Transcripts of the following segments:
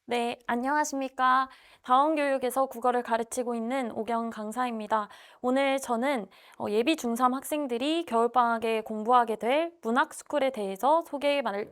네, 안녕하십니까. 다원교육에서 국어를 가르치고 있는 오경 강사입니다. 오늘 저는 예비 중3 학생들이 겨울방학에 공부하게 될 문학스쿨에 대해서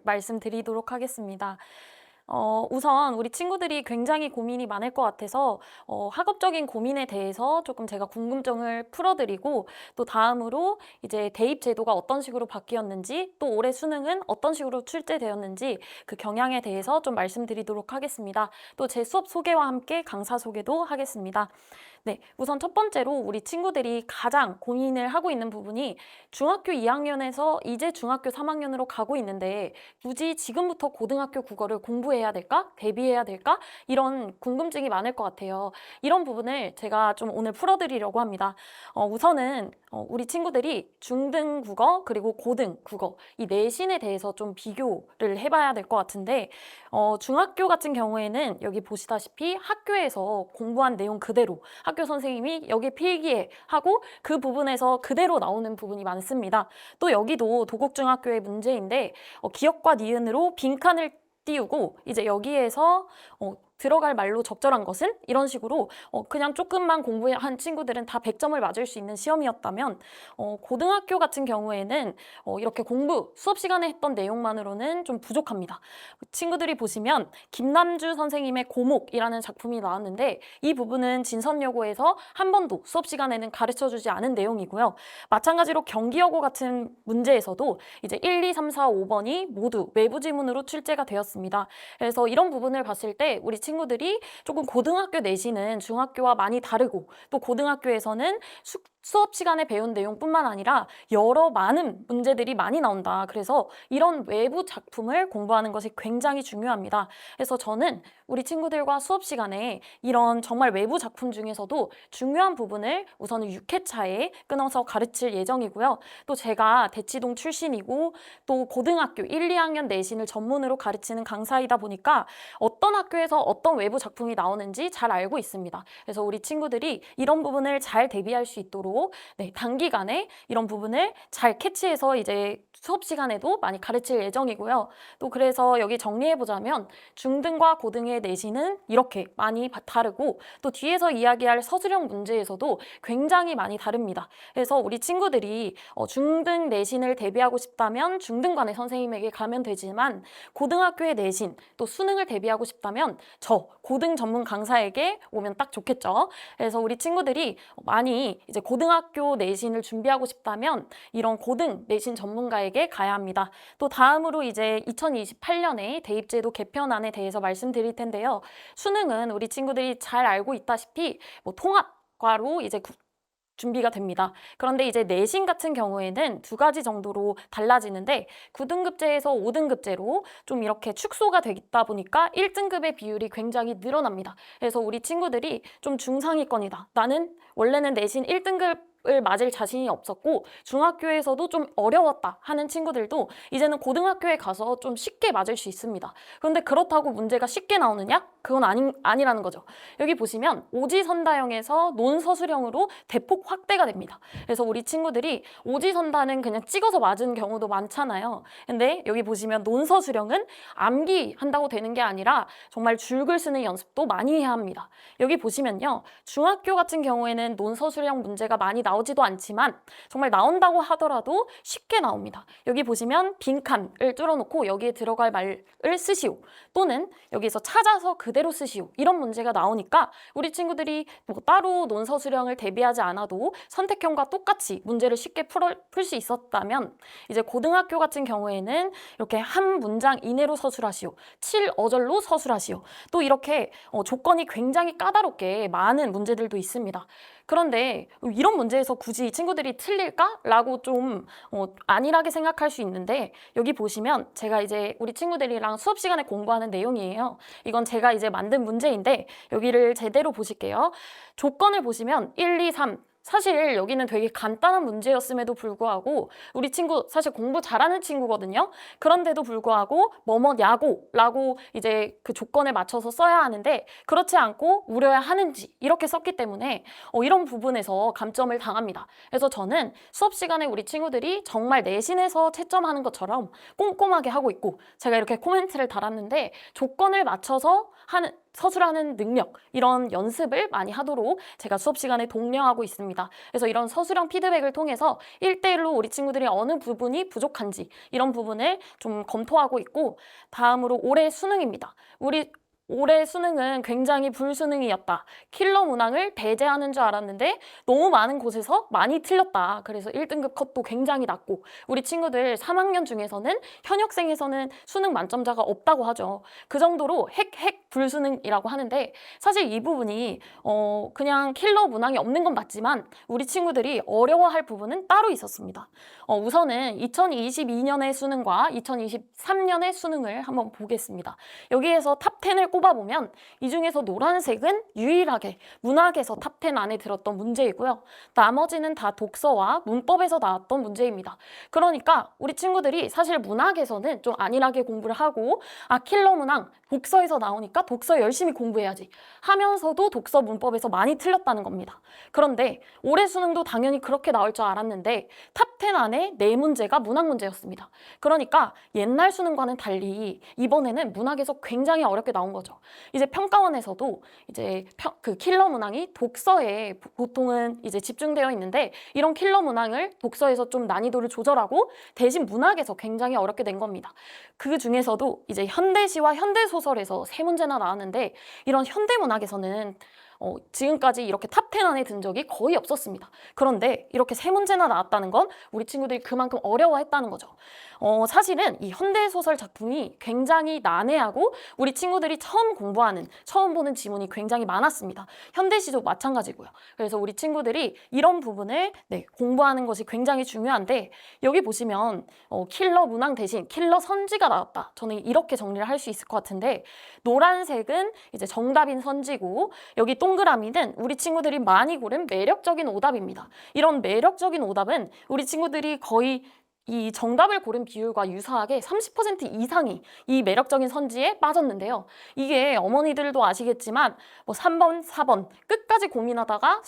말씀드리도록 하겠습니다. 우선 우리 친구들이 굉장히 고민이 많을 것 같아서 학업적인 고민에 대해서 조금 제가 궁금증을 풀어드리고 또 다음으로 이제 대입 제도가 어떤 식으로 바뀌었는지 또 올해 수능은 어떤 식으로 출제되었는지 그 경향에 대해서 좀 말씀드리도록 하겠습니다. 또 제 수업 소개와 함께 강사 소개도 하겠습니다. 네, 우선 첫 번째로 우리 친구들이 가장 고민을 하고 있는 부분이 중학교 2학년에서 이제 중학교 3학년으로 가고 있는데 굳이 지금부터 고등학교 국어를 공부해야 될까? 대비해야 될까? 이런 궁금증이 많을 것 같아요. 이런 부분을 제가 좀 오늘 풀어드리려고 합니다. 우선은 우리 친구들이 중등 국어 그리고 고등 국어 이 내신에 대해서 좀 비교를 해봐야 될 것 같은데 중학교 같은 경우에는 여기 보시다시피 학교에서 공부한 내용 그대로 학교 선생님이 여기 필기해 하고 그 부분에서 그대로 나오는 부분이 많습니다. 또 여기도 도곡중학교의 문제인데 기역과 니은으로 빈칸을 띄우고 이제 여기에서 들어갈 말로 적절한 것은 이런 식으로 그냥 조금만 공부한 친구들은 다 100점을 맞을 수 있는 시험이었다면 고등학교 같은 경우에는 이렇게 수업 시간에 했던 내용만으로는 좀 부족합니다. 친구들이 보시면 김남주 선생님의 고목이라는 작품이 나왔는데 이 부분은 진선여고에서 한 번도 수업 시간에는 가르쳐주지 않은 내용이고요. 마찬가지로 경기여고 같은 문제에서도 이제 1, 2, 3, 4, 5번이 모두 외부 지문으로 출제가 되었습니다. 그래서 이런 부분을 봤을 때 우리 친구들이 조금 고등학교 내신은 중학교와 많이 다르고 또 고등학교에서는 수업 시간에 배운 내용뿐만 아니라 많은 문제들이 많이 나온다. 그래서 이런 외부 작품을 공부하는 것이 굉장히 중요합니다. 그래서 저는 우리 친구들과 수업 시간에 이런 정말 외부 작품 중에서도 중요한 부분을 우선은 6회차에 끊어서 가르칠 예정이고요. 또 제가 대치동 출신이고 또 고등학교 1, 2학년 내신을 전문으로 가르치는 강사이다 보니까 어떤 학교에서 어떤 외부 작품이 나오는지 잘 알고 있습니다. 그래서 우리 친구들이 이런 부분을 잘 대비할 수 있도록 단기간에 이런 부분을 잘 캐치해서 이제 수업 시간에도 많이 가르칠 예정이고요. 또 그래서 여기 정리해보자면 중등과 고등의 내신은 이렇게 많이 다르고 또 뒤에서 이야기할 서술형 문제에서도 굉장히 많이 다릅니다. 그래서 우리 친구들이 중등 내신을 대비하고 싶다면 중등반의 선생님에게 가면 되지만 고등학교의 내신 또 수능을 대비하고 싶다면 저 고등 전문 강사에게 오면 딱 좋겠죠. 그래서 우리 친구들이 많이 이제 고등학교 내신을 준비하고 싶다면 이런 고등 내신 전문가에게 가야 합니다. 또 다음으로 이제 2028년에 대입제도 개편안에 대해서 말씀드릴 텐데요. 수능은 우리 친구들이 잘 알고 있다시피 통합과로 이제 준비가 됩니다. 그런데 이제 내신 같은 경우에는 두 가지 정도로 달라지는데 9등급제에서 5등급제로 좀 이렇게 축소가 되다 보니까 1등급의 비율이 굉장히 늘어납니다. 그래서 우리 친구들이 좀 중상위권이다. 나는 원래는 내신 1등급 을 맞을 자신이 없었고 중학교에서도 좀 어려웠다 하는 친구들도 이제는 고등학교에 가서 좀 쉽게 맞을 수 있습니다. 그런데 그렇다고 문제가 쉽게 나오느냐? 그건 아니라는 거죠. 여기 보시면 오지선다형에서 논서술형으로 대폭 확대가 됩니다. 그래서 우리 친구들이 오지선다는 그냥 찍어서 맞은 경우도 많잖아요. 근데 여기 보시면 논서술형은 암기한다고 되는 게 아니라 정말 줄글 쓰는 연습도 많이 해야 합니다. 여기 보시면요. 중학교 같은 경우에는 논서술형 문제가 많이 나오지도 않지만 정말 나온다고 하더라도 쉽게 나옵니다. 여기 보시면 빈칸을 뚫어놓고 여기에 들어갈 말을 쓰시오. 또는 여기서 찾아서 그대로 쓰시오. 이런 문제가 나오니까 우리 친구들이 따로 논서 수령을 대비하지 않아도 선택형과 똑같이 문제를 쉽게 풀 수 있었다면 이제 고등학교 같은 경우에는 이렇게 한 문장 이내로 서술하시오. 7어절로 서술하시오. 또 이렇게 조건이 굉장히 까다롭게 많은 문제들도 있습니다. 그런데 이런 문제에서 굳이 친구들이 틀릴까라고 좀 안일하게 생각할 수 있는데 여기 보시면 제가 이제 우리 친구들이랑 수업 시간에 공부하는 내용이에요. 이건 제가 이제 만든 문제인데 여기를 제대로 보실게요. 조건을 보시면 1, 2, 3 사실 여기는 되게 간단한 문제였음에도 불구하고 우리 친구 사실 공부 잘하는 친구거든요. 그런데도 불구하고 뭐뭐냐고라고 이제 그 조건에 맞춰서 써야 하는데 그렇지 않고 우려야 하는지 이렇게 썼기 때문에 이런 부분에서 감점을 당합니다. 그래서 저는 수업 시간에 우리 친구들이 정말 내신에서 채점하는 것처럼 꼼꼼하게 하고 있고 제가 이렇게 코멘트를 달았는데 조건을 맞춰서 하는 서술하는 능력 이런 연습을 많이 하도록 제가 수업 시간에 독려하고 있습니다. 그래서 이런 서술형 피드백을 통해서 1대1로 우리 친구들이 어느 부분이 부족한지 이런 부분을 좀 검토하고 있고 다음으로 올해 수능입니다. 우리 올해 수능은 굉장히 불수능이었다. 킬러 문항을 배제하는 줄 알았는데 너무 많은 곳에서 많이 틀렸다. 그래서 1등급 컷도 굉장히 낮고 우리 친구들 3학년 중에서는 현역생에서는 수능 만점자가 없다고 하죠. 그 정도로 핵 불수능이라고 하는데 사실 이 부분이 그냥 킬러 문항이 없는 건 맞지만 우리 친구들이 어려워할 부분은 따로 있었습니다. 우선은 2022년의 수능과 2023년의 수능을 한번 보겠습니다. 여기에서 탑10을 꼽아보면 이 중에서 노란색은 유일하게 문학에서 탑10 안에 들었던 문제이고요. 나머지는 다 독서와 문법에서 나왔던 문제입니다. 그러니까 우리 친구들이 사실 문학에서는 좀 안일하게 공부를 하고 킬러 문항 독서에서 나오니까 독서 열심히 공부해야지 하면서도 독서 문법에서 많이 틀렸다는 겁니다. 그런데 올해 수능도 당연히 그렇게 나올 줄 알았는데 탑10 안에 4문제가 문학 문제였습니다. 그러니까 옛날 수능과는 달리 이번에는 문학에서 굉장히 어렵게 나온 거죠. 이제 평가원에서도 이제 그 킬러 문항이 독서에 보통은 이제 집중되어 있는데 이런 킬러 문항을 독서에서 좀 난이도를 조절하고 대신 문학에서 굉장히 어렵게 낸 겁니다. 그 중에서도 이제 현대시와 현대소설에서 3문제나 나왔는데 이런 현대문학에서는 지금까지 이렇게 탑10 안에 든 적이 거의 없었습니다. 그런데 이렇게 3문제나 나왔다는 건 우리 친구들이 그만큼 어려워했다는 거죠. 사실은 이 현대소설 작품이 굉장히 난해하고 우리 친구들이 처음 보는 지문이 굉장히 많았습니다. 현대시도 마찬가지고요. 그래서 우리 친구들이 이런 부분을 공부하는 것이 굉장히 중요한데 여기 보시면 킬러 문항 대신 킬러 선지가 나왔다. 저는 이렇게 정리를 할 수 있을 것 같은데 노란색은 이제 정답인 선지고 여기 동그라미는 우리 친구들이 많이 고른 매력적인 오답입니다. 이런 매력적인 오답은 우리 친구들이 거의 이 정답을 고른 비율과 유사하게 30% 이상이 이 매력적인 선지에 빠졌는데요. 이게 어머니들도 아시겠지만 뭐 3번, 4번 끝까지 고민하다가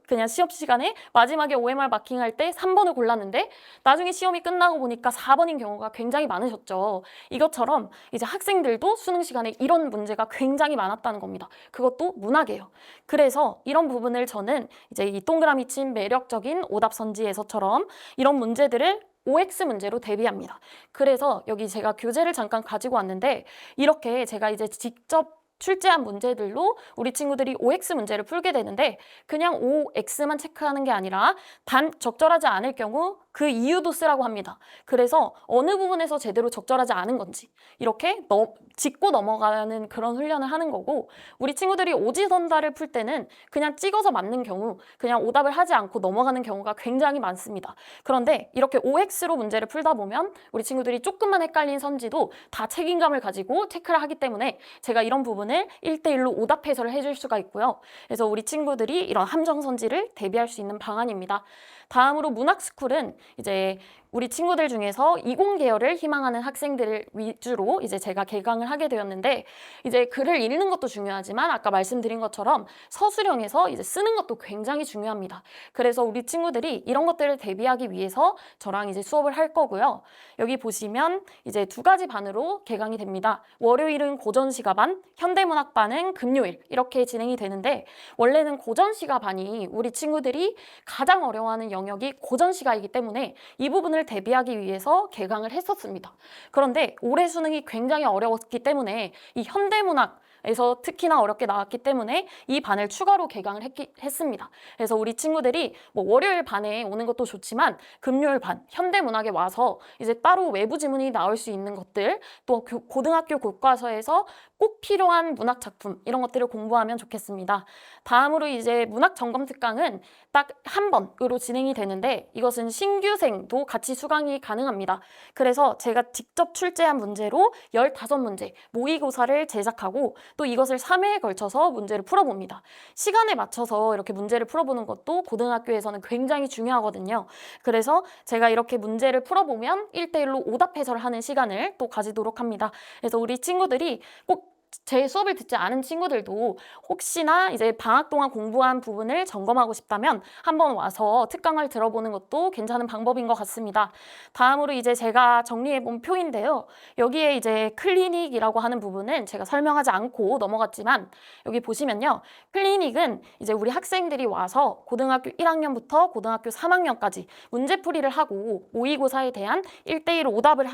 그냥 시험 시간에 마지막에 OMR 마킹할 때 3번을 골랐는데 나중에 시험이 끝나고 보니까 4번인 경우가 굉장히 많으셨죠. 이것처럼 이제 학생들도 수능 시간에 이런 문제가 굉장히 많았다는 겁니다. 그것도 문학이에요. 그래서 이런 부분을 저는 이제 이 동그라미 친 매력적인 오답 선지에서처럼 이런 문제들을 OX 문제로 대비합니다. 그래서 여기 제가 교재를 잠깐 가지고 왔는데 이렇게 제가 이제 직접 출제한 문제들로 우리 친구들이 OX 문제를 풀게 되는데 그냥 OX만 체크하는 게 아니라 단 적절하지 않을 경우 그 이유도 쓰라고 합니다. 그래서 어느 부분에서 제대로 적절하지 않은 건지 이렇게 짚고 넘어가는 그런 훈련을 하는 거고 우리 친구들이 오지선다를 풀 때는 그냥 찍어서 맞는 경우 그냥 오답을 하지 않고 넘어가는 경우가 굉장히 많습니다. 그런데 이렇게 OX로 문제를 풀다 보면 우리 친구들이 조금만 헷갈린 선지도 다 책임감을 가지고 체크를 하기 때문에 제가 이런 부분을 1대1로 오답 해설을 해줄 수가 있고요. 그래서 우리 친구들이 이런 함정 선지를 대비할 수 있는 방안입니다. 다음으로 문학스쿨은 이제 우리 친구들 중에서 이공 계열을 희망하는 학생들을 위주로 이제 제가 개강을 하게 되었는데 이제 글을 읽는 것도 중요하지만 아까 말씀드린 것처럼 서술형에서 이제 쓰는 것도 굉장히 중요합니다. 그래서 우리 친구들이 이런 것들을 대비하기 위해서 저랑 이제 수업을 할 거고요. 여기 보시면 이제 2가지 반으로 개강이 됩니다. 월요일은 고전시가 반, 현대문학 반은 금요일 이렇게 진행이 되는데 원래는 고전시가 반이 우리 친구들이 가장 어려워하는 영역이 고전시가이기 때문에 이 부분을 대비하기 위해서 개강을 했었습니다. 그런데 올해 수능이 굉장히 어려웠기 때문에 이 현대문학에서 특히나 어렵게 나왔기 때문에 이 반을 추가로 개강을 했습니다. 그래서 우리 친구들이 뭐 월요일 반에 오는 것도 좋지만 금요일 반 현대문학에 와서 이제 따로 외부 지문이 나올 수 있는 것들 또 고등학교 교과서에서 꼭 필요한 문학 작품 이런 것들을 공부하면 좋겠습니다. 다음으로 이제 문학 점검 특강은 딱 한 번으로 진행이 되는데 이것은 신규생도 같이 수강이 가능합니다. 그래서 제가 직접 출제한 문제로 15문제 모의고사를 제작하고 또 이것을 3회에 걸쳐서 문제를 풀어봅니다. 시간에 맞춰서 이렇게 문제를 풀어보는 것도 고등학교에서는 굉장히 중요하거든요. 그래서 제가 이렇게 문제를 풀어보면 1대1로 오답 해설을 하는 시간을 또 가지도록 합니다. 그래서 우리 친구들이 꼭 제 수업을 듣지 않은 친구들도 혹시나 이제 방학 동안 공부한 부분을 점검하고 싶다면 한번 와서 특강을 들어보는 것도 괜찮은 방법인 것 같습니다. 다음으로 이제 제가 정리해본 표인데요. 여기에 이제 클리닉이라고 하는 부분은 제가 설명하지 않고 넘어갔지만 여기 보시면요. 클리닉은 이제 우리 학생들이 와서 고등학교 1학년부터 고등학교 3학년까지 문제풀이를 하고 모의고사에 대한 1대1 오답을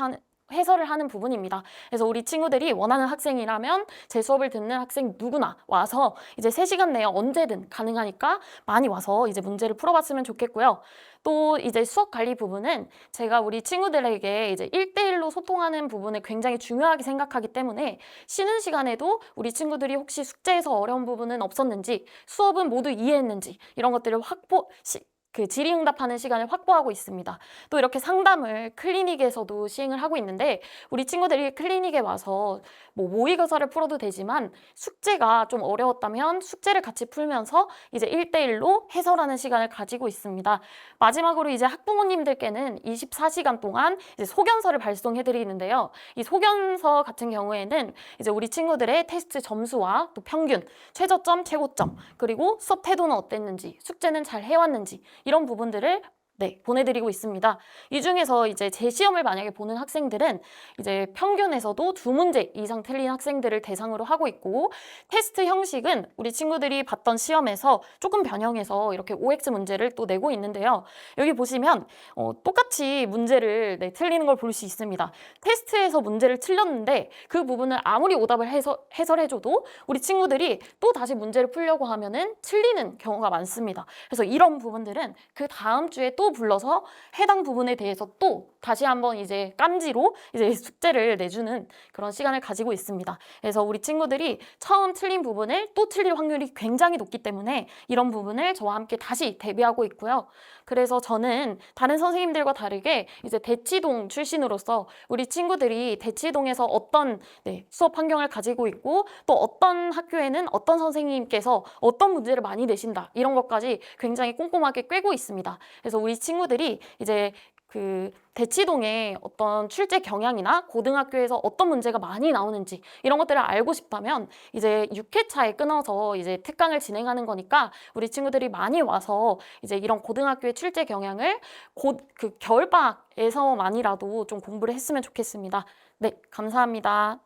해설을 하는 부분입니다. 그래서 우리 친구들이 원하는 학생이라면 제 수업을 듣는 학생 누구나 와서 이제 3시간 내에 언제든 가능하니까 많이 와서 이제 문제를 풀어봤으면 좋겠고요. 또 이제 수업 관리 부분은 제가 우리 친구들에게 이제 1대1로 소통하는 부분을 굉장히 중요하게 생각하기 때문에 쉬는 시간에도 우리 친구들이 혹시 숙제에서 어려운 부분은 없었는지 수업은 모두 이해했는지 이런 것들을 질의응답하는 시간을 확보하고 있습니다. 또 이렇게 상담을 클리닉에서도 시행을 하고 있는데 우리 친구들이 클리닉에 와서 모의고사를 풀어도 되지만 숙제가 좀 어려웠다면 숙제를 같이 풀면서 이제 1대1로 해설하는 시간을 가지고 있습니다. 마지막으로 이제 학부모님들께는 24시간 동안 이제 소견서를 발송해 드리는데요. 이 소견서 같은 경우에는 이제 우리 친구들의 테스트 점수와 또 평균, 최저점, 최고점, 그리고 수업 태도는 어땠는지, 숙제는 잘 해왔는지 이런 부분들을 보내드리고 있습니다. 이 중에서 이제 재시험을 만약에 보는 학생들은 이제 평균에서도 2문제 이상 틀린 학생들을 대상으로 하고 있고 테스트 형식은 우리 친구들이 봤던 시험에서 조금 변형해서 이렇게 OX 문제를 또 내고 있는데요. 여기 보시면 똑같이 문제를 틀리는 걸 볼 수 있습니다. 테스트에서 문제를 틀렸는데 그 부분을 아무리 오답을 해설해줘도 우리 친구들이 또 다시 문제를 풀려고 하면은 틀리는 경우가 많습니다. 그래서 이런 부분들은 그 다음 주에 또 불러서 해당 부분에 대해서 또 다시 한번 이제 깜지로 이제 숙제를 내주는 그런 시간을 가지고 있습니다. 그래서 우리 친구들이 처음 틀린 부분을 또 틀릴 확률이 굉장히 높기 때문에 이런 부분을 저와 함께 다시 대비하고 있고요. 그래서 저는 다른 선생님들과 다르게 이제 대치동 출신으로서 우리 친구들이 대치동에서 어떤 수업 환경을 가지고 있고 또 어떤 학교에는 어떤 선생님께서 어떤 문제를 많이 내신다 이런 것까지 굉장히 꼼꼼하게 꿰고 있습니다. 그래서 우리 친구들이 이제 그 대치동의 어떤 출제 경향이나 고등학교에서 어떤 문제가 많이 나오는지 이런 것들을 알고 싶다면 이제 6회차에 끊어서 이제 특강을 진행하는 거니까 우리 친구들이 많이 와서 이제 이런 고등학교의 출제 경향을 겨울방학에서만이라도 좀 공부를 했으면 좋겠습니다. 네, 감사합니다.